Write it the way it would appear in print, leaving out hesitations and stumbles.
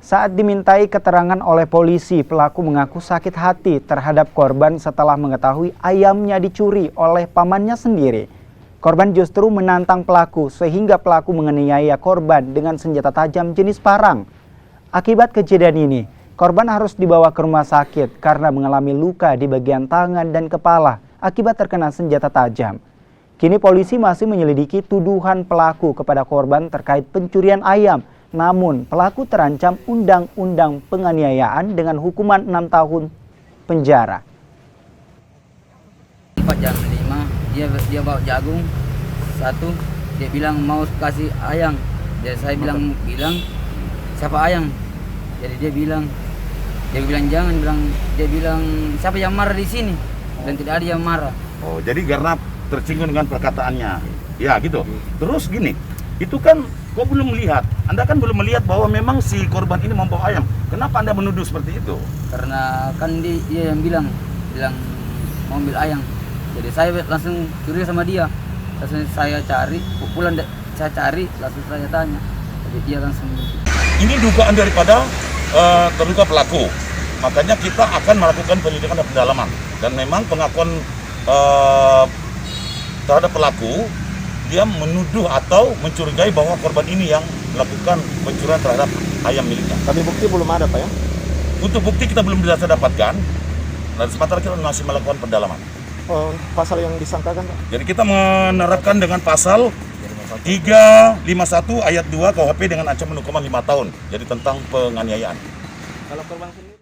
Saat dimintai keterangan oleh polisi, pelaku mengaku sakit hati terhadap korban setelah mengetahui ayamnya dicuri oleh pamannya sendiri. Korban justru menantang pelaku sehingga pelaku menganiaya korban dengan senjata tajam jenis parang. Akibat kejadian ini, korban harus dibawa ke rumah sakit karena mengalami luka di bagian tangan dan kepala akibat terkena senjata tajam. Kini polisi masih menyelidiki tuduhan pelaku kepada korban terkait pencurian ayam. Namun pelaku terancam undang-undang penganiayaan dengan hukuman 6 tahun penjara. 4 jam 5 dia bawa jagung satu, dia bilang mau kasih ayam. Jadi saya bilang siapa ayam? Jadi dia bilang jangan, dia bilang siapa yang marah di sini? Dan tidak ada yang marah. Oh, jadi karena tersinggung dengan perkataannya. Ya gitu. Terus gini, itu kan kok belum melihat. Anda kan belum melihat bahwa memang si korban ini membawa ayam. Kenapa Anda menuduh seperti itu? Karena kan dia yang bilang mau ambil ayam. Jadi saya langsung curiga sama dia. Langsung saya cari, saya cari, langsung saya tanya. Jadi dia langsung. Ini dugaan daripada terduga pelaku. Makanya kita akan melakukan penyelidikan dan pendalaman. Dan memang pengakuan terhadap pelaku, dia menuduh atau mencurigai bahwa korban ini yang melakukan pencurian terhadap ayam miliknya. Tapi bukti belum ada, Pak ya? Untuk bukti kita belum bisa dapatkan, dan sementara kita masih melakukan pendalaman. Oh, pasal yang disangkakan, Pak? Jadi kita menerapkan dengan pasal 351 ayat 2 KUHP dengan ancaman hukuman 5 tahun. Jadi tentang penganiayaan. Kalau korban sendiri?